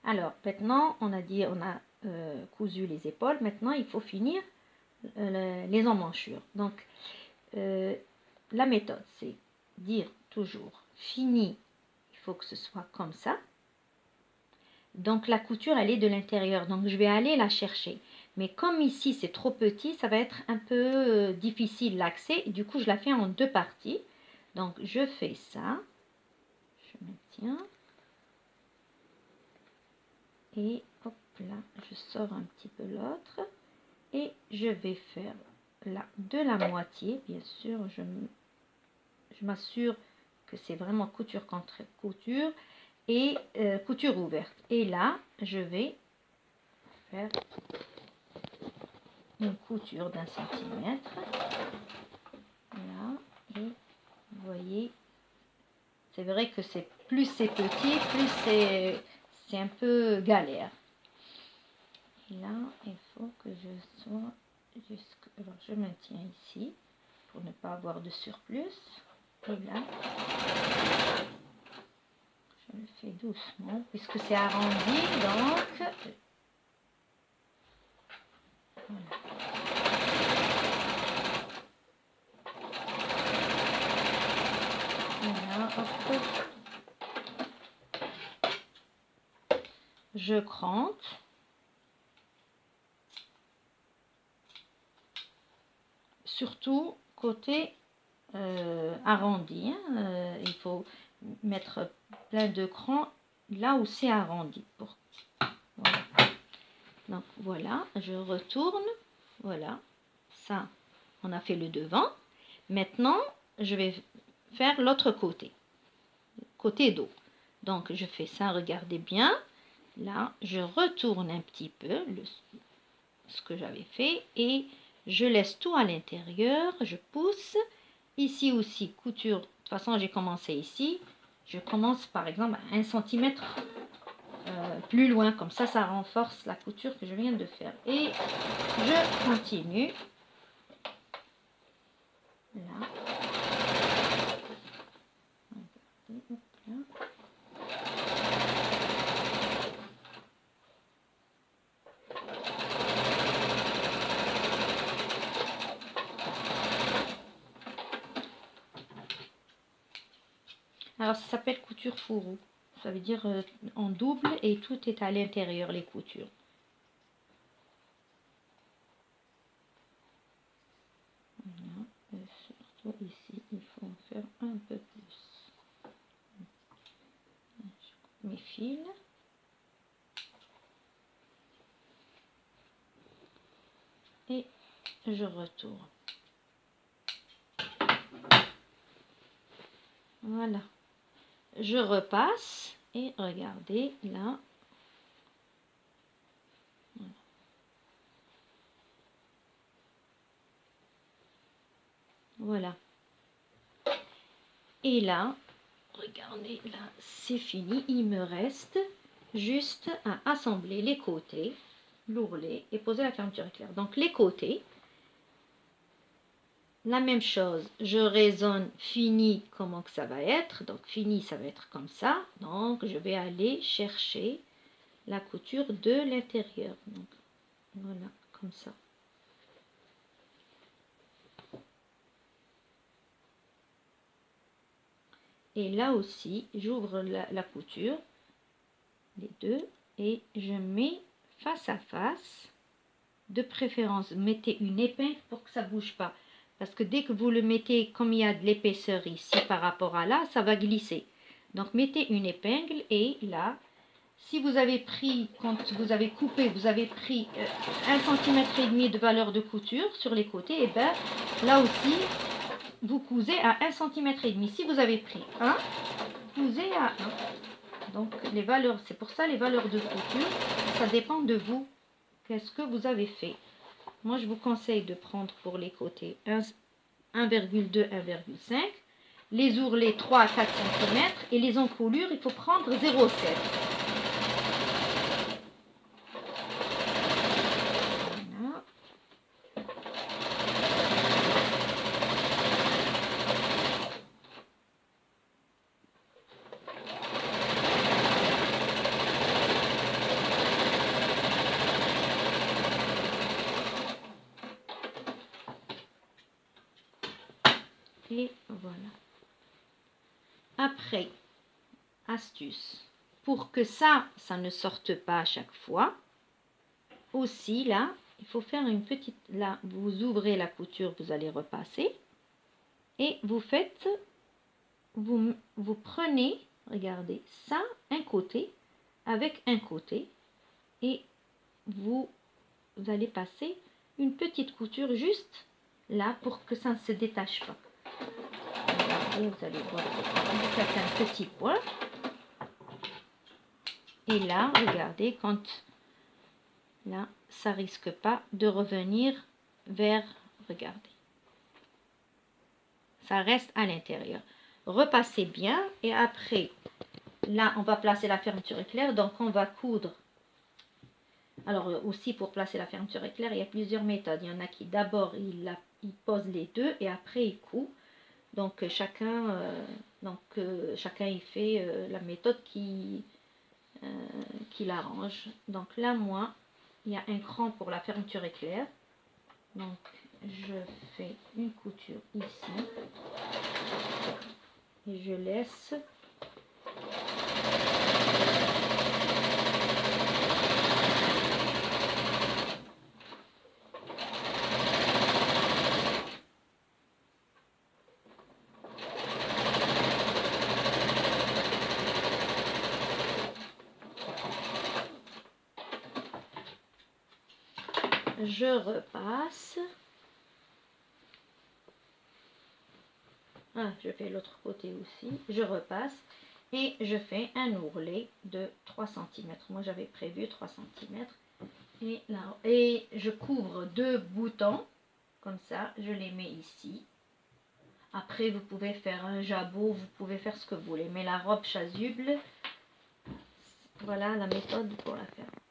Alors, maintenant, on a dit, on a cousu les épaules. Maintenant, il faut finir les emmanchures. Donc, la méthode, c'est dire toujours fini. Il faut que ce soit comme ça. Donc, la couture, elle est de l'intérieur. Donc, je vais aller la chercher. Mais comme ici, c'est trop petit, ça va être un peu difficile l'accès. Du coup, je la fais en deux parties. Donc, je fais ça. Je maintiens. Et hop là, je sors un petit peu l'autre. Et je vais faire là de la moitié. Bien sûr, je m'assure que c'est vraiment couture contre couture. Et couture ouverte. Et là, je vais faire une couture d'1 centimètre. Là, et vous voyez, c'est vrai que plus c'est petit, plus c'est un peu galère. Et là, il faut que je sois jusque... Alors, je maintiens ici pour ne pas avoir de surplus. Et là, je le fais doucement puisque c'est arrondi, donc voilà. Voilà, hop. Je crante. Surtout côté arrondi. Il faut mettre plein de crans là où c'est arrondi. Voilà. Donc voilà, je retourne. Voilà, ça, on a fait le devant. Maintenant, je vais faire l'autre côté dos. Donc je fais ça, regardez bien. Là, je retourne un petit peu ce que j'avais fait et je laisse tout à l'intérieur. Je pousse. Ici aussi, couture. De toute façon, j'ai commencé ici. Je commence par exemple à 1 cm plus loin. Comme ça renforce la couture que je viens de faire. Et je continue. Là. Regardez, hop là. Alors, ça s'appelle couture fourreau. Ça veut dire en double et tout est à l'intérieur, les coutures. Voilà. Surtout ici, il faut en faire un peu plus. Je coupe mes fils. Et je retourne. Voilà. Je repasse et regardez là. Voilà. Et là, regardez là, c'est fini. Il me reste juste à assembler les côtés, l'ourlet et poser la fermeture éclair. Donc les côtés, la même chose, je raisonne fini comment que ça va être. Donc fini, ça va être comme ça. Donc je vais aller chercher la couture de l'intérieur. Donc voilà, comme ça. Et là aussi, j'ouvre la couture, les deux, et je mets face à face. De préférence, mettez une épingle pour que ça ne bouge pas. Parce que dès que vous le mettez, comme il y a de l'épaisseur ici par rapport à là, ça va glisser. Donc mettez une épingle et là, si vous avez pris, quand vous avez coupé, vous avez pris 1,5 cm de valeur de couture sur les côtés, et bien là aussi, vous cousez à 1,5 cm. Si vous avez pris 1, cousez à 1. Donc les valeurs, c'est pour ça les valeurs de couture, ça dépend de vous. Qu'est-ce que vous avez fait? Moi, je vous conseille de prendre pour les côtés 1,2, 1,5. Les ourlets 3 à 4 cm. Et les encolures, il faut prendre 0,7. Voilà. Et voilà. Après, astuce, pour que ça ne sorte pas à chaque fois, aussi là, il faut faire une petite, là, vous ouvrez la couture, vous allez repasser, et vous faites, vous prenez, regardez, ça, un côté, avec un côté, et vous allez passer une petite couture juste là, pour que ça ne se détache pas. Regardez, vous allez voir, vous faites un petit point, et là, regardez, quand là, ça risque pas de revenir vers, regardez, ça reste à l'intérieur. Repassez bien et après, là, on va placer la fermeture éclair, donc on va coudre. Alors aussi pour placer la fermeture éclair, il y a plusieurs méthodes. Il y en a qui d'abord, il pose les deux et après il coud. Donc chacun il fait la méthode qui l'arrange. Donc là, moi, il y a un cran pour la fermeture éclair. Donc je fais une couture ici et je laisse je repasse. Ah, je fais l'autre côté aussi. Je repasse et je fais un ourlet de 3 cm. Moi, j'avais prévu 3 cm. Et là, et je couvre 2 boutons. Comme ça, je les mets ici. Après, vous pouvez faire un jabot, vous pouvez faire ce que vous voulez. Mais la robe chasuble, voilà la méthode pour la faire.